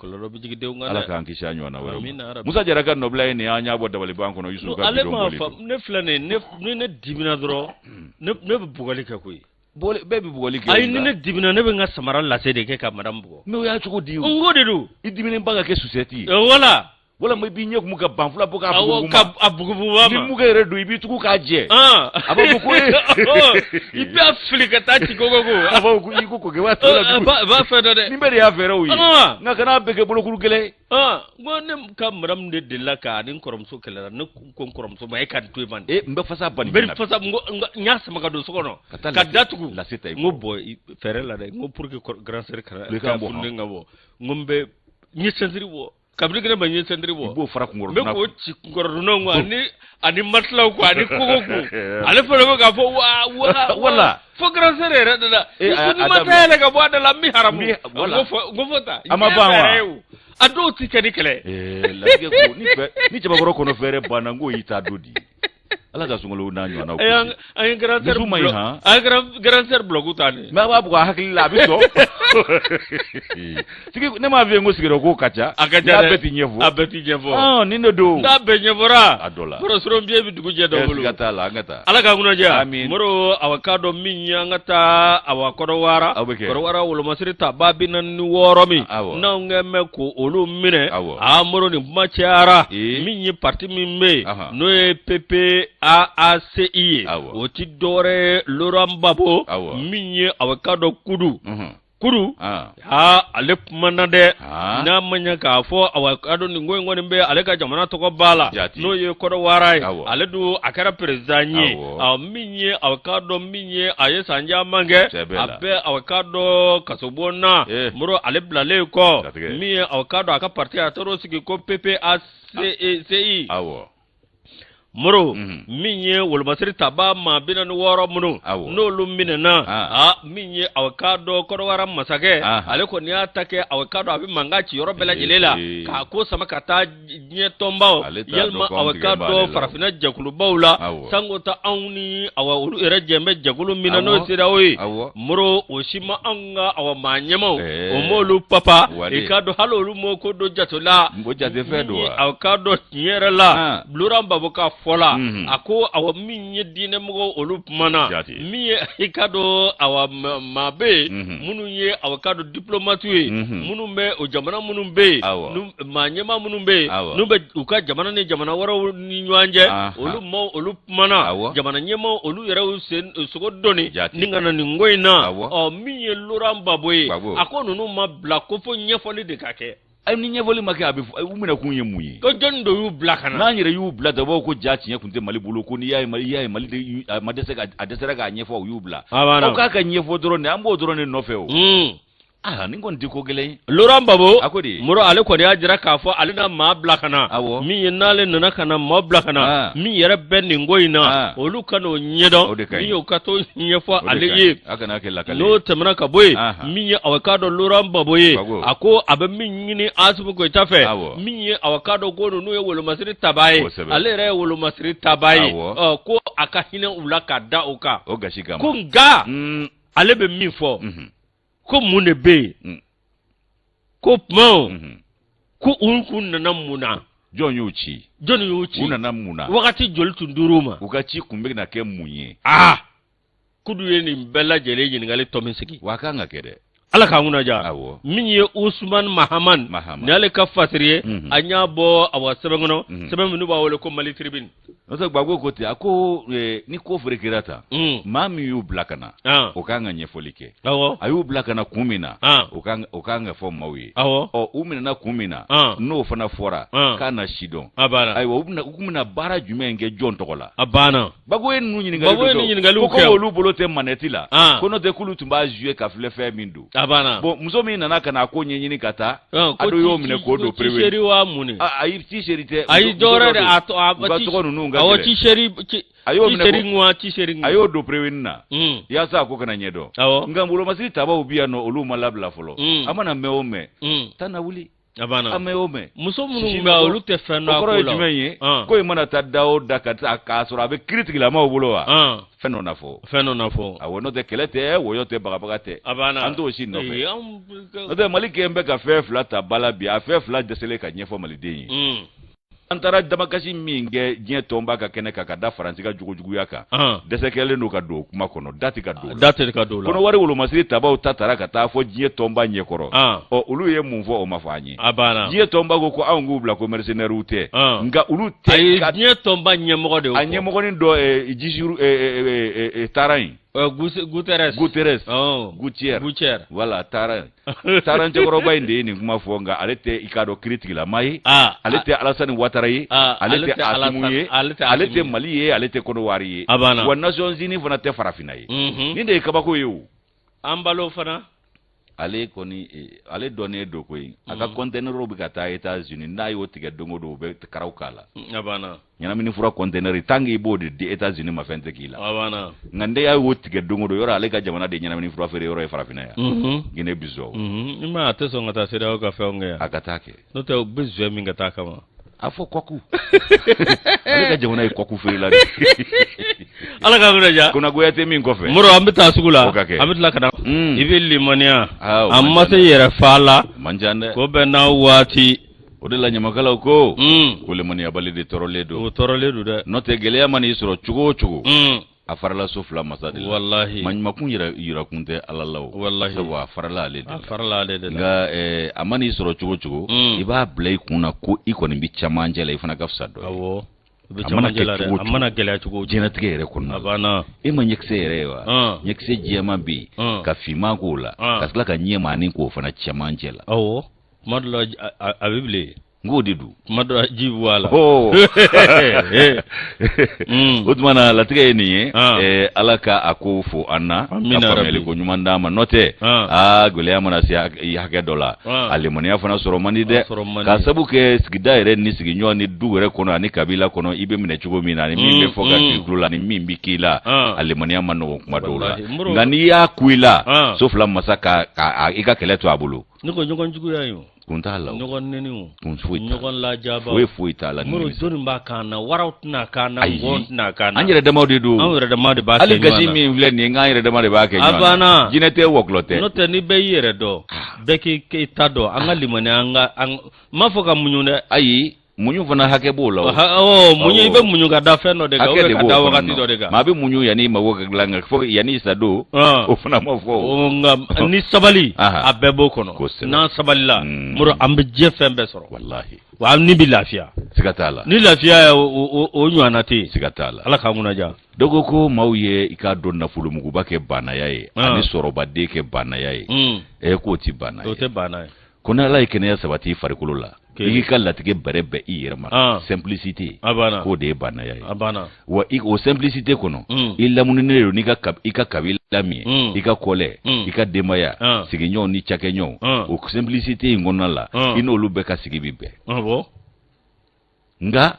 ala k'an kisi a ɲɔgɔnna wɛrɛ Musa Jara ka nɔbila ye nin y'an y'a bɔ dabaliban kɔnɔ Yusu ka bidon boli ne filɛ nin ye ne dimina dɔrɔn ne bɛ bugɔli kɛ koyi bɛɛ bɛ bugɔli kɛ ayi ni ne dimina ne bɛ n ka samara lase de kɛ ka madame bugɔ mais o y'a cogo di o n ko de don i diminen ba ka kɛ susɛti voilà walama i b'i ɲɛ kun ka banfula bɔ k'a bugubugu ma ni mugu yɛrɛ don i b'i tugu k'a jɛ a b'a fɔ ko i b'a fili ka taa ci koko a b'a fɔ ko i ko kɛ waa tɔ la b'a fɛ dɔ dɛ nin bɛɛ de y'a fɛɛrɛw ye nka kana bɛɛ kɛ bolokuru kelen n ko ne ka madame de delila ka ni n kɔrɔmuso kɛlɛla ne ko n kɔrɔmuso ma e ka nin to yen man n bɛ fasa bani n fasa n y'a sama ka don so kɔnɔ ka datugu n ko bɔn fɛɛrɛ la dɛ n ko pour que grand sœur ka funden ka bɔ n ko n bɛ n ye sɛnsiri bɔ kabiri kelen ma n ye sɛnsiri bɔ i b'o fara kunkɔrɔ n bɛ k'o ci kunkɔrɔ dunnaw ko ani matilaw ko ani kogo ko ale fana ko k'a fɔ wala fo grand sœur yɛrɛ de la ni ma taa yɛlɛ ka bɔ a da la n bɛ haramu n ko fɔ ta a ma ban wa a dɔw tɛ kɛ ni kɛlɛ latigɛ ko ni cɛbakɔrɔ kɔnɔ fɛɛrɛ banna n k'o y'i ta don di ala ka sunkalo n'a ɲɔgɔnnaw kisi an ye grand sœur bloc ta ne mais a b'a bugɔ a hakili la a bɛ sɔn ne m'a f'i ye n ko sigiyɔrɔ ko ka ca a ka ca dɛ bɛɛ t'i ɲɛfɔ a bɛɛ t'i ɲɛfɔ nin de don n'a bɛɛ ɲɛfɔra a dɔ la kɔrɔsɔrɔ biɲɛ bɛ dugu jɛ dɔ bolo siga t'a la an ka taa ala ka kunnaja amiin mɔrɔ awa k'a dɔn min ye an ka taa awa kɔrɔwara aw bɛ kɛ kɔrɔwara wolomasiri ta 46 min n'anw kɛ mɛn ko olu minɛ mɔrɔ nin kuma cayara min ye parti min bɛ yen n'o ye PPAACI ye o ti dɔwɛrɛ Laurent Gbagbo min ye awa k'a dɔn kudu ale kumana dɛ n'a ma ɲɛ k'a fɔ awakado nin ko in kɔni bɛ ale ka jamana tɔgɔ b'a la n'o ye Kɔrɔwara ye ale dun a kɛra président ye min ye awakado min ye a ye san caman kɛ a bɛ awakado kasobonna mɔrɔ ale bilalen kɔ min ye awakado a ka parti a taara o sigi ko PPACI moro min ye wolomasiri taba ma 46 minnu n'olu minɛna min ye awakado Kɔrɔwara masakɛ ale kɔni y'a ta kɛ awakado a bɛ mankan ci yɔrɔ bɛɛ lajɛlen la k'a ko sama ka taa diɲɛ tɔnbaw yalima awakado farafinna jɛkulubaw la sango ta anw ni olu yɛrɛ jɛn bɛ jɛkulu min na n'o sera o ye moro o si ma anw ka maa ɲɛmaw o m'olu papa i k'a dɔn hali olu m'o ko don jato la awakado tiɲɛ yɛrɛ la Laurent Gbagbo k'a fola ako awa min ye dine mo olu mana mi ye ikado awa mabe munu ye awa kado diplomate munu be o jamana munu be ma nyema munu be nu be uka jamana ni jamana wara ni nyanje olu mana jamana nyema olu yera usen sogo doni ningana ni ngoina o mi ye loran baboy ako nunu ma bla ko fo nyefoli de kake ay ni nyefoli make abi umina kunye muyi ko jondo yu bla kana na nyere yu bla da bo ko jati nye kunte mali bulu ko ni yayi mali de adesera ga nyefo yu bla o ka ka nyefo drone ambo drone no feo ningon diko gele loran babo akodi muro ale ko ya jira ka fo ale na ma bla kana mi yenale nana kana ma bla kana mi yere ben ni ngoina olu kano nyedo mi yo kato nyefo ale ye akana ke lakale no temna ka boy mi ye awakado loran babo ye ako abe mi nyini asubu ko tafe mi ye awakado gono no ye wolo masiri tabaye ale re wolo masiri tabaye ko akahina ulaka da oka o gashika ko nga ale be mi fo ko mune be ko pmo ko unkun na muna jon yuchi una na muna wakati jol tunduruma ukachi kumbe na ke munye kudu ye ni bella jele yin ngale tomin siki wakanga kede ala ka nguna ja min ye Usman Mahaman ne ale ka fasiriye anya bo awa sebengono sebenu ba wole ko Mali tribune noto gbagbo ko ti ako ni ko frekerata mami yu blakana okanga nyefolike ayu blakana kumina okanga fo mawi umina na kumina no fana fora kana shidon ayo kumina bara jumenge jon tokola abana bago en nyini ngali ko olu bolote manetila kono te kulu tumba jouer ka flefe mindu abana bo musomi nana kana ko nyini kata ado yo mine ko do prewe tisheri wa muni ayi tisheri te ayi dore de ato abati awo tisheri ngwa tisheri ayo do prewe na ya sa ko kana nyedo ngambulo masiri taba ubia no olu malabla folo amana meome tana wuli abana ameome musomu mba olu te fenno akola ko imana tadao dakata kasura abe critique la ma obulowa fenno nafo awo no te kelete woyo te bagabagate ando shi no fe no te malike mbe ka fe flata bala bi a fe flat desele ka nyefo malidenyi antara damakashi minge jien tomba ka kene ka da faransi ka jugujugu yaka desekele no ka do kuma kono dati ka do kono wari wolo masiri taba utatara ka ta fo jien tomba nyekoro o ulu ye munfo o mafanyi jien tomba ko angu bla ko mercenaire ute nga ulu te ka jien tomba nyemoko de anyemoko ni do jisuru tarain Guterres Gutier voilà taran te goro bayinde ni kuma fonga alete ikado critique la mai alete Alassane Ouattara yi alete Asimuye alete Mali ye alete kono wari wa Nations Unies fana te farafina yi ninde kabako yewu ambalo fana ale koni ale donner do koy aka container robi ka ta États-Unis na yo tige dongo do be karawkala abana nyana mini fura container tangi bodi di États-Unis ma fente kila abana ngande ya wo tige dongo do yora ale ka jamana de nyana mini fura fere yoro e farafina ya gine bizo ima ateso ngata sira o ka feonge ya akatake no te bizo mi ngata kama afo kwaku ale ka jamana e kwaku fere la ala ka ngura ja kuna goya te min kofe muro ambita sugula ambita kana ibi limania amma se yere fala manjande ko be na wati o de la nyamakala ko limania balide toroledo de no te gele mani soro chugo afarala sofla masade wallahi manma kun yira kunte alalaw wallahi sawa farala ale de nga amani soro chugo iba blay kuna ko ikoni bi chamanjela ifana gafsado awo amana gele chugo jena tigere kunna abana ma nyekse rewa nyekse jema bi ka fima gula kasla ka nyema ni ko fana chamanjela awo madlo abible ngodidu madra jibu wala utmana latige ni alaka akufu anna afameli ko nyumanda ma note gole amana si hake dola alimoni afana soro mani de ka sabuke sigida ere ni siginyo ni dugere kono ani kabila kono ibe mine chugo mina ni mimbe foga kula ni mimbi kila alimoni amano kuma dola ngani ya kuila sofla masaka ika keleto abulu niko nyogon chugo yayo kuntala nyogon neniu kunfuita nyogon la jaba we fuita la muro doni mbakana waraut na kana wont na kana anjere de mawde du anjere de mawde ba ali gashi mi vle ni ngayre de mawde ba ke abana jinete woklote no te ni be yere do beki ke tado anga limone anga mafoka munyune ayi munyu fana hake b'o la munyu i bɛ munyu ka da fɛn dɔ de kan ka da wagati dɔ de kan maa bɛ munyu yanni mago ka dilan nka fo yanni sa don o fana ma fɔ nka ni sabali a bɛɛ b'o kɔnɔ n'an sabalila muru an bɛ diɲɛ fɛn bɛɛ sɔrɔ walahi wa ni bɛ lafiya siga t'a la ni lafiya o ɲɔgɔnna tɛ yen siga t'a la ala k'an kunnaja dogo ko maaw ye i k'a dɔn nafolomuguba kɛ bannaya ye ani sɔrɔbaden kɛ bannaya ye k'o ti banna ye o tɛ banna ye ko ni ala ye kɛnɛya sabati i farikolo la i k'i ka latigɛ bɛrɛ bɛn i yɛrɛ ma simplicité k'o de ye bannaya ye wa o simplicité kɔnɔ i lamuninen don n'i i ka kabila min ye i ka kɔlɛ i ka denbaya sigiɲɔgɔnw ni cakɛɲɔgɔnw o simplicité in kɔnɔna la i n'olu bɛɛ ka sigi bi bɛn nka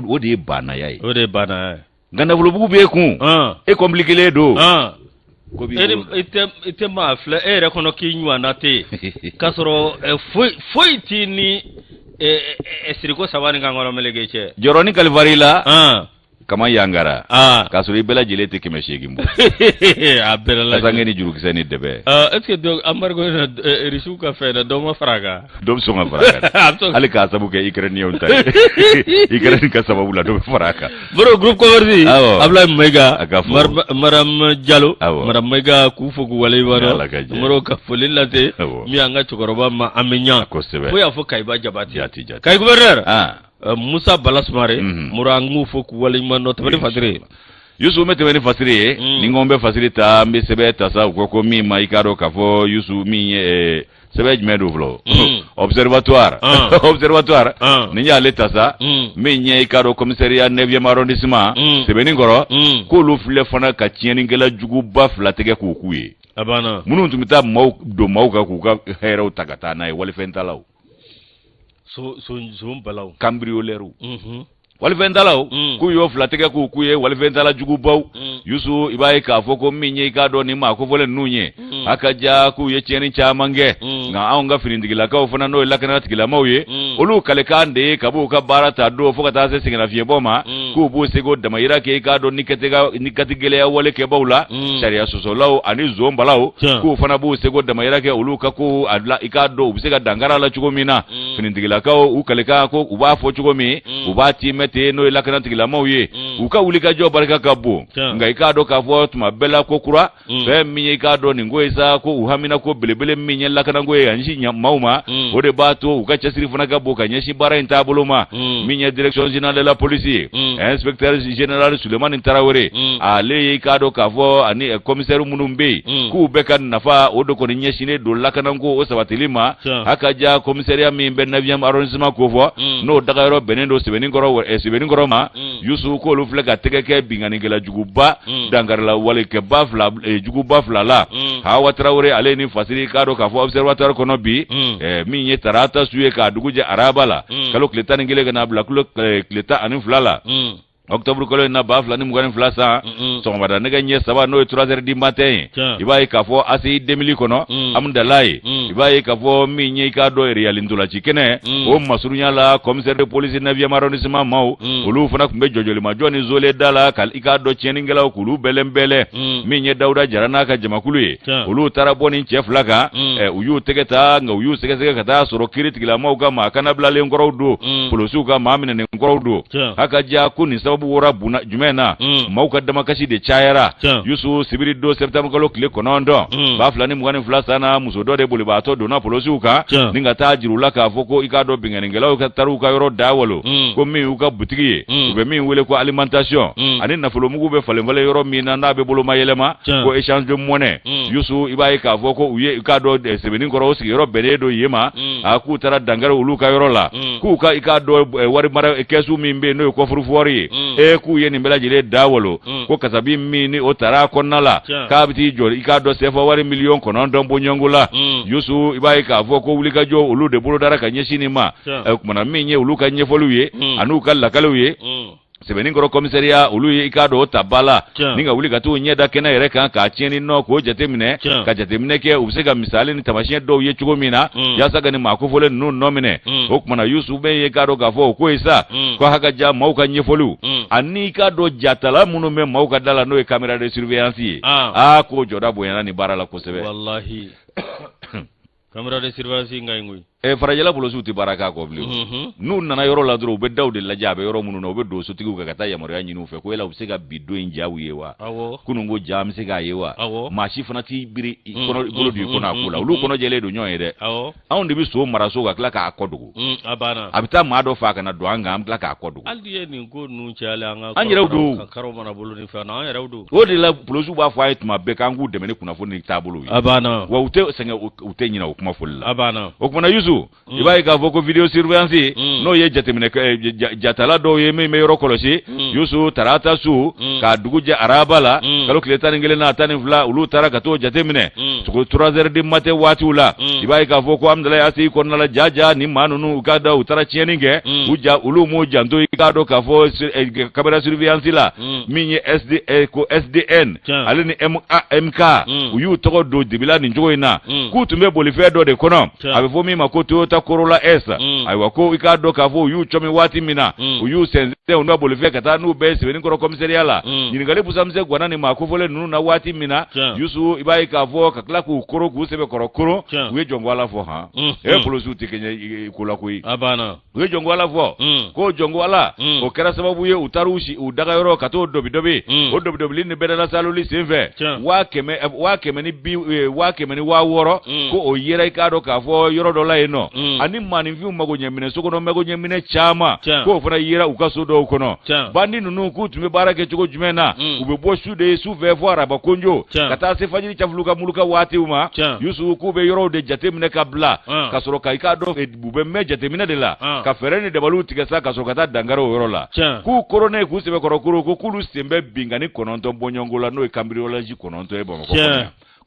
o de ye bannaya ye o de ye bannaya ye nka nafolobugu b'e kun e compliqué don i tɛ maa filɛ e yɛrɛ kɔnɔ k'i ɲɔgɔnna tɛ yen k'a sɔrɔ foyi t'i ni siriko saba ni kankɔrɔ meleke cɛ jɔrɔ ni kalifari la kama yangara k'a sɔrɔ i bɛɛ lajɛlen tɛ 800 bɔ a bɛɛ lajɛlen kasange ni jurukisɛ ni dɛbɛ est-ce que amarigo risiw ka fɛn na dɔ ma fara a kan dɔ bɛ sɔn ka fara a kan hali k'a sabu kɛ Ukrainien ta ye Ukraine ka sababu la dɔ bɛ fara a kan bro groupe commerce Ablaye Mayiga Maram Diallo Maram Mayiga k'u fo k'u waleɲumandɔn maro ka foli lase min an ka cɛkɔrɔba ma an bɛ ɲa kosɛbɛ fo y'a fɔ Kayiba Jabate Kayi gouverneur Musa Balasumare murangu fo k'u waleɲumandɔn tɛmɛni fasire Yusu bɛ tɛmɛni fasire ye ni n ko n bɛ fasire ta n bɛ sɛbɛn ta sa u ko min ma i k'a dɔn k'a fɔ Yusu min ye sɛbɛn jumɛn don fɔlɔ observatoire ni y'ale ta sa min ɲɛ i k'a dɔn commissariat 9e arrondissement sɛbɛnni kɔrɔ k'olu filɛ fana ka tiɲɛnikɛla juguba 2 tigɛ k'u k'u ye minnu tun bɛ taa don maaw kan k'u ka hɛrɛw ta ka taa n'a ye walifɛntalaw cambrioleurs walifɛntalaw k'u y'o 2 tigɛ k'u ye walifɛntala jugubaw Yusu i b'a ye k'a fɔ ko min ye i k'a dɔn ni maa kofɔlen ninnu ye a ka ja k'u ye tiɲɛni caman kɛ nka anw ka finitigilakaw fana n'o ye lakanatigilamaaw ye olu kalekan de ye ka b'u ka baara ta don fo ka taa se sɛgɛnnafiɲɛbɔ ma k'u b'u seko damayira kɛ i k'a dɔn ni katigɛlɛya wale kɛbaw la sariya sɔsɔlaw ani zonbalaw k'u fana b'u seko damayira kɛ olu ka ko i k'a dɔn u bɛ se ka dankara la cogo min na finitigilakaw u kalekan ko u b'a fɔ cogo min u b'a timɛ ten n'o ye lakanatigilamaaw ye u ka wulikajɔ barika ka bon nka i k'a dɔn k'a fɔ tuma bɛɛ la ko kura fɛn min ye i k'a dɔn nin ko ye sa ko u hamina ko belebele min ye lakanako ye a ɲɛsin maaw ma o de b'a to u ka cɛsiri fana ka bon ka ɲɛsin baara in taabolo ma min ye direction générale de la police ye inspecteur général Sulemani Tarawele ale ye i k'a dɔn k'a fɔ ani commissaire minnu bɛ yen k'u bɛɛ ka nafa o de kɔni ɲɛsinnen don lakanako o sabatili ma a ka ja commissariat min bɛ 9e arrondissement ko fɔ n'o dagayɔrɔ bɛnnen don Sɛbɛnnikɔrɔ ma Yusu k'olu filɛ ka tɛgɛ kɛ binganikɛla juguba dangarila walekɛba juguba 2 la Hawa Tarawele ale ni fasiri k'a dɔn k'a fɔ observatoire kɔnɔ bi min ye tarata su ye k'a dugu jɛ araba la kalo tile 11 ka n'a bila tile 12 la octobre kalo in na 2022 san sɔgɔmada nɛgɛ ɲɛ 3 n'o ye 3h du matin i b'a ye k'a fɔ ACI 2000 kɔnɔ Amudalayi i b'a ye k'a fɔ min ye i k'a dɔn réal ntolaci kɛnɛ o masurunya la commissaire de police 9e arrondissement maaw olu fana tun bɛ jɔjɔlimajɔ ni zole da la ka i k'a dɔn tiɲɛnikɛlaw k'olu bɛlɛnbɛlɛ min ye Dawuda Jara n'a ka jamakulu ye olu taara bɔ nin cɛ 2 kan u y'u tɛgɛ ta nka u y'u sɛgɛsɛgɛ ka taa sɔrɔ kiiritigilamaw ka maa kanabilalen kɔrɔw don polosiw ka maa minɛnen kɔrɔw don a ka ja ko nin sababu wora jumɛn na maaw ka damakasi de cayara Yusu sibiri don septembre kalo tile 9 2022 sana muso dɔ de bolibaatɔ donna polosiw kan ni ka taa jiru la k'a fɔ ko i k'a dɔn binganikɛlaw ka taara u ka yɔrɔ dawalo ko min y'u ka butigi ye u bɛ min wele ko alimentation ani nafolomugu bɛ falenfalen yɔrɔ min na n'a bɛ boloma yɛlɛma ko échange de monnaie Yusu i b'a ye k'a fɔ ko u ye i k'a dɔn Sɛbɛnnikɔrɔ o sigiyɔrɔ bɛnnen don yen ma k'u taara dankari olu ka yɔrɔ la k'u ka i k'a dɔn wari mara kɛsu min bɛ yen n'o ye coffre-fort ye k'u ye nin bɛɛ lajɛlen dawalo ko kasabi min ni o taara kɔnɔna la k'a bɛ t'i jɔ i k'a dɔn CFA wari 9,9 bɔ ɲɔngo la Yusu i b'a ye k'a fɔ ko wulikajɔ olu de bolodara ka ɲɛsin nin ma kumana min ye olu ka ɲɛfɔliw ye an'u ka lakaliw ye Sɛbɛnnikɔrɔ commissariat olu ye i k'a dɔn o ta ba la ni ka wuli ka t'u ɲɛ da kɛnɛ yɛrɛ kan k'a tiɲɛni nɔ k'o jateminɛ ka jateminɛ kɛ u bɛ se ka misali ni tamasiyɛn dɔw ye cogo min na yaasa ka nin maa kofɔlen ninnu nɔ minɛ o kumana Yusu bɛ ye k'a dɔn k'a fɔ o ko ye sa ko hakaja maaw ka ɲɛfɔliw ani i k'a dɔn jatala minnu bɛ maaw ka da la n'o ye caméra de surveillance ye k'o jɔda bonyana nin baara la kosɛbɛ wallahi caméra de surveillance in ka ɲi koyi farajala bolosu ti baraka ko bilen nu nana yoro la dro be dawde la jabe yoro munu no be do so tigu ka kata yamaro yanyi nu fe ko ela usega bido injawu yewa kunu ngo jam sega yewa ma shi fana ti biri kono bolo di kono akula ulu kono jele do nyoy de awon de bi so mara so ka kla ka akodugo abana abita ma do fa kana do anga am kla ka akodugo aldiye ni ko nu chala anga anjira do karo mana bolo ni fa na anjira do o de la bolosu ba fa it ma be kan gu de me kuna fo ni tabulu abana wa ute senga ute nyina kuma fulla abana o kuma na yuzu ibai ka foko video surveillance no ye jatemine jatala do ye me yoro kolosi yusu tarata su ka duguja arabala kalo kileta ngele na tani fla ulu taraka to jatemine ko 3h di mate watula ibai ka foko amdala yasi ko na la jaja ni manunu ukada utara chieninge uja ulu mo janto ikado ka fo kamera surveillance la minye SD ko SDN alini MK uyu to do dibila ni njoina kutumbe bolife do de kono abefo mi makoto ta Corolla S aiwa ko ikado ka fo uyu chomi wati mina uyu senze ndo bolife kata nu bese ni koro komisariala ni ngale busamse gwana ni makofole nunu na wati mina yusu ibai ka fo kakla ku koro ku sebe koro we jongwala fo ha polosu tikenye kula kui abana we jongwala fo ko jongwala o kera sababu ye utarushi udaga yoro kato dobi o dobi ni bedala saluli senve wa keme ni bi wa keme ni wa woro ko o yera ikado ka fo yoro dola eno ani mani vi mago nyemine soko no mago nyemine chama ko fona yera ukaso do kono bandi nunu kutume barake choko jumena ubebo shude su vevo araba konjo kata se fajiri chafuluka muluka wati uma yusu kube yoro de jatemine kabla kasoro ka ikado bube me jatemine de la ka fereni de baluti kesa kasoro kata dangaro yoro la ku korone ku sebe korokuro ko kulu sembe bingani kononto bonyongola no ikambiriology kononto ebo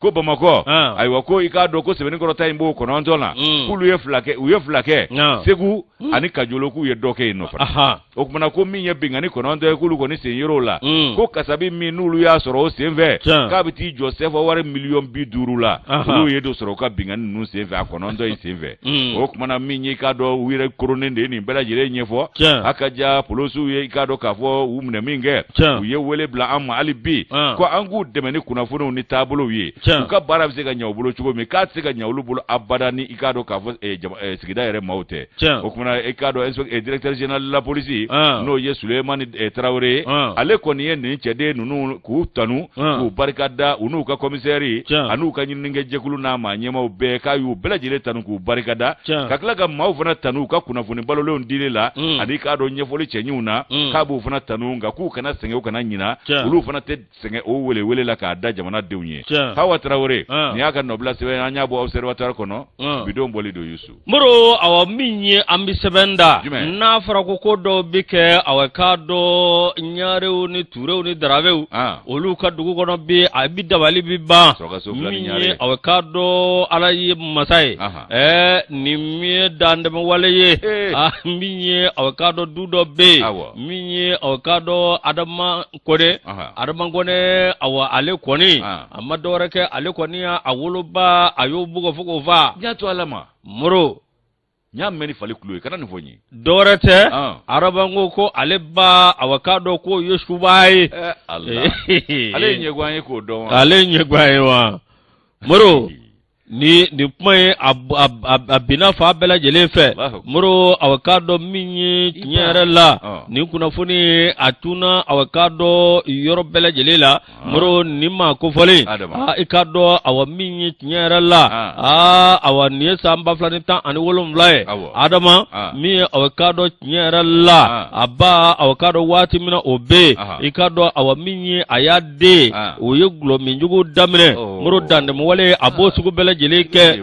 ko Bamako aiwa ko ikado ko sebeni ko taimbo ko non tona kulu ye flake segu ani kajolo ku ye doke no fa o kuma ko min ye bingani ko non to kulu ko ni senyoro la ko kasabi min nulu ya soro senve ka biti Joseph ware million bi durula kulu ye do soro ka bingani nu senve ko non to senve o kuma na min ye ikado wire koronende ni bela jire nyefo akaja polosu ye ikado ka fo umne minge ye wele bla am ali bi ko angu demeni kuna funo ni tabolo ye uka bara bise ga nyawbulo chugo me ka tsega nyawlu bulo abada ni ikado ka fo sigida yere maute okumana ikado directeur général la police no ye Suleiman Traoré ale ko ni ni chede nunu ku tanu ku barikada unu ka commissary anu ka nyininge jekulu na ma nyema ube ka yu bela jile tanu ku barikada kakla ga mawu fana tanu ka kuna funi balo le ndile la ani kado nyefoli chenyuna ka bu fana tanu nga ku kana senge u kana nyina ulu fana te senge o wele la ka da jamana deunye hawa Traoré ni aka nobla sewe anya bo observatoire kono bidon boli do yusu muro awa minye ambisebenda na fara ko do bike awa kado nyareu ni tureu ni draveu olu ka dugu kono bi abida wali bi ba minye awa kado alayi masai ni mi dande mo wale ye minye awa kado dudo be minye awa kado adama kode awa ale koni amadore ke ale konia awuluba ayubugo fugo va nyato alama muro nyameni fali kluwe kana nfonyi dorete arabango ko aleba awakado ko yeshubai Allah ale nyegwanye ko don ale nyegwanye wa muro ni point abina fa bela jelefe muro awakado minyi nyere la ni kuna funi atuna awakado yoro bela jelela muro ni ma ko fole ikado awa minyi nyere la awa ni samba flani tan ani wolum lae adama mi awakado nyere la aba awakado wati mina obe ikado awa minyi ayade oye glo minjugo damne muro dande mo wale abosugo bela jeleke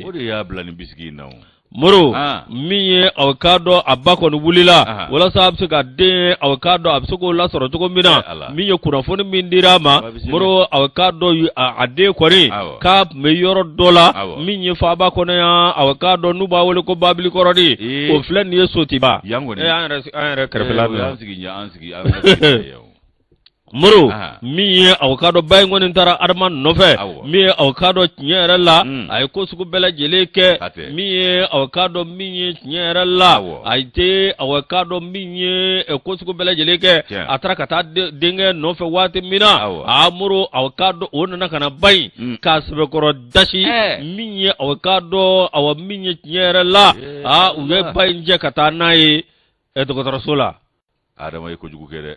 odi ya blani biski now muro miye avocado abako ni wulila wala sabse ga de avocado absugo la soro to mina miye kuna foni mindirama muro avocado ade kwari ka meyoro dola miye fa ba ko na avocado nuba wole ko babli korodi o flen yeso tiba yango ni an re karpela ansigi muru mi ye awkado bay ngoni tara arman nofe mi ye awkado nyere la ay ko suku bela jeleke mi ye awkado mi ye nyere la ay te awkado mi ye ko suku bela jeleke atara kata denge nofe wati mina amuru awkado onana kana bay kasbe koro dashi mi ye awkado awa mi ye nyere la uye bay nje kata nayi edoko rasula adama yeko jugu kede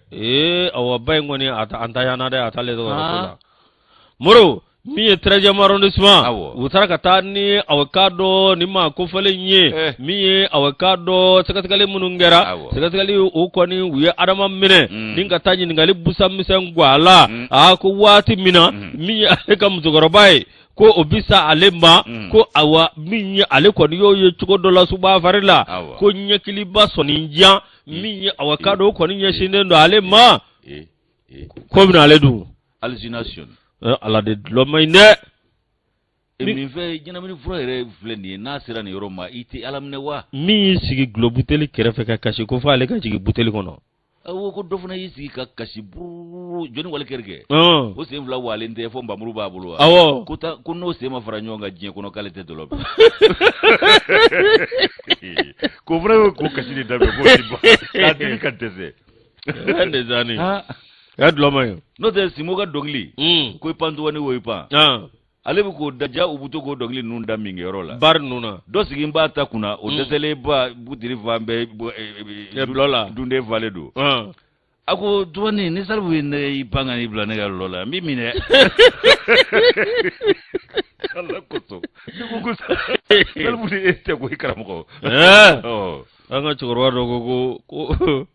awa bay ngoni ata antayana de atale do rasula muru mi ye 13e arrondissement utara kata ni awkado ni ma ko fale nye mi ye awkado sakatakale munungera sakatakale ukoni wiye adama mine ninga tanyi ningali busa misen gwala ko wati mina mi ye kam zogoro bay ko obisa alemba ko awa minye ale ko yo ye chuko dola suba farila ko nyekili ba soninja minye awakado ko nye shinendo alemba ko bina aledu hallucination ala de lo mayne mi fe jina mini frère fleni na sira ni roma iti alamne wa mi sigi globuteli kerefe ka kashi ko fa ale ka sigi buteli kono awo ko dofuna yisi ka kashi buru joni wala kerge o se mfla wale nte fo mbamuru babulu awo ko no se ma fara nyonga jien kono kalete de lobe ko vrai ko kashi ni dabe ko tiba ka dili kantese ande zani ya dlomayo no te simoga dogli ko pandu wani wo ipa ale ko daja ubuto ko dogli nunda mingi yorola bar nuna do sigi mbata kuna o desele ba butiri vambe blola dunde valedo ako tuwani ni salbu ne ipanga ni blane ga lola mimine Allah koto dugu salbu ni ete ko ikram ko anga chorwa dogo ko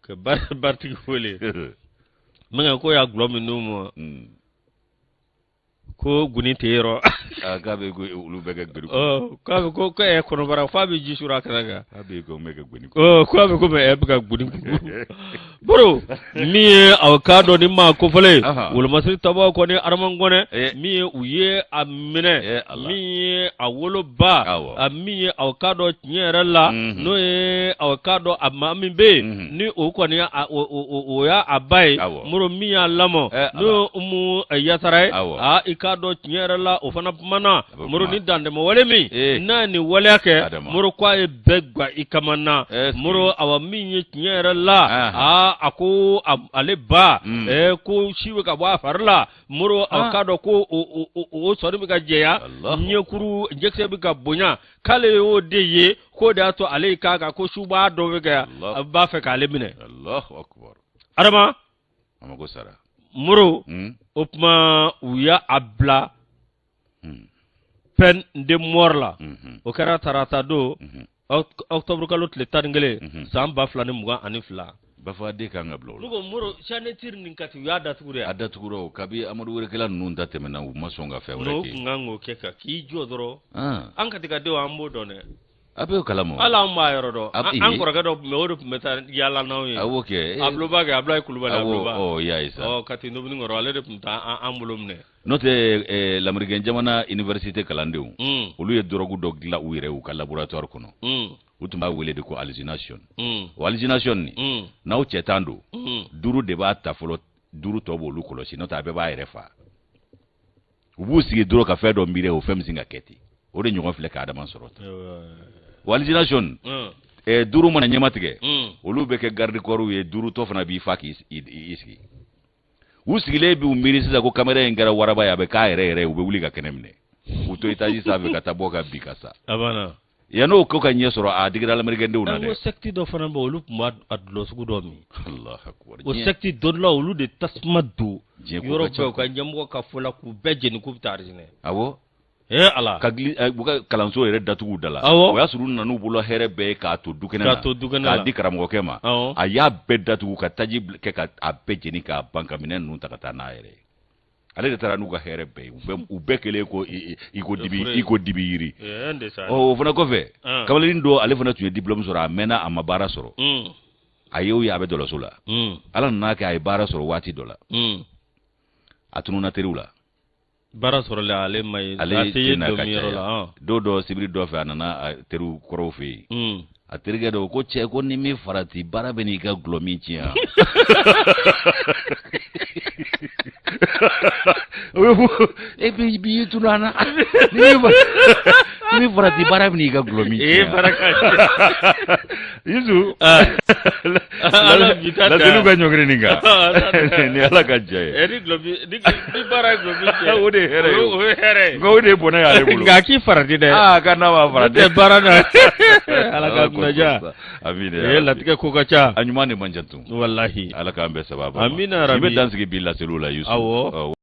ke barti ko le menga ko ya glomi numo ko guni tero gabe go ulubega guri ko e kono bara fabi jisura karaga abe go mega guni ko abe ko me ebga guni bro mi awkado ni ma ko fele wol masri tabo ko ni armangone mi uye amine mi awolo ba mi awkado nyere la no awkado amami be ni o ko ni o ya abai muro mi alamo no mu yatare ikado nyere la o fana mana muro ni dande mo wale mi nani wale yake muro kwa begwa ikamana muro awa mi nyere la ako ale ba ko shiwe ka ba farla muro akado ko o sori bi ka jeya nyekuru jekse bi ka bonya kale o deye ko da to ale ka ko shuba do bi ga ba fe ka le mine Allahu akbar arama amago sara muro opma uya abla pen de morla o kara tarata do octobre kalot le tangele samba flani muga anifla bafa de ka ngablo nugo muro chanetir ninkati ya datukure adatukuro kabi amadu wure kala nun da temena masonga fe wure ki no ngango keka ki jodoro an katika de ambo done abe kalamo ala ma yorodo an ko ragado me wodo meta yalla nawi okay ablo baga ablay kulubala ablo ba oh ya isa kati no bini ngoro ale de mta ambulum ne note l'américain jamana université kalandeu olu ye drogue dog la uire u ka laboratoire kono utuma wele de ko hallucination hallucination ni na o chetando duru de ba ta folo duru to bo lu kolosi nota be ba refa ubu sigi duro ka fe do mire o fem singa keti o de nyogon fle ka adama sorota hallucination duru mana nyamatige olu be ke garde corps ye duru to fana bi faki iski usigile bi umiri sisa ko kamera ngara waraba ya be ka ere ube wuli ka kenemne uto itaji sabe ka taboka bikasa abana yano ko kan yesoro a digira l'américain de una de o secti do fana bo olu ma adlo sugu do mi Allah akbar o secti do la olu de tasmadu yoro ko ka njamko ka fola ku beje ni ku tarjine awo ala kagli buka kalanso ere datugu dala o ya suru nanu bulo here be ka to dukena ka di karamo kema aya be datugu ka taji ke ka abeje ni ka banka minen nun takata na ere ale de tara nuga here be ubekele ko iko dibiri o fana ko fe kabalin do ale fana tuye diplôme soro amena amabara soro ayo ya be dolo sula ala na ka ay bara soro wati dola atunu na terula bara soro la ale may ateye do miro la do sibiri do fa nana teru koro fe a terikɛ dɔ ko cɛ ko ni min farati baara bɛ n'i ka gulɔ min tiɲɛ e bɛ bi tunu an na ni min farati baara bɛ n'i ka gulɔ min tiɲɛ Yusu ladiliw ka ɲɔgiri nin kan ni ala ka diya ye ni baara ye gulɔ min tiɲɛ o de ye hɛrɛ ye o ye hɛrɛ ye nka o de ye bɔnɛ y'ale bolo nka k'i farati dɛ ka n'a ma farati tɛ baara na ala ka kunaja amina latigɛ ko ka ca a ɲuman de man ca tun wallahi ala k'an bɛɛ sababa amina rabi i bɛ dansigi bi laseliw la Yusu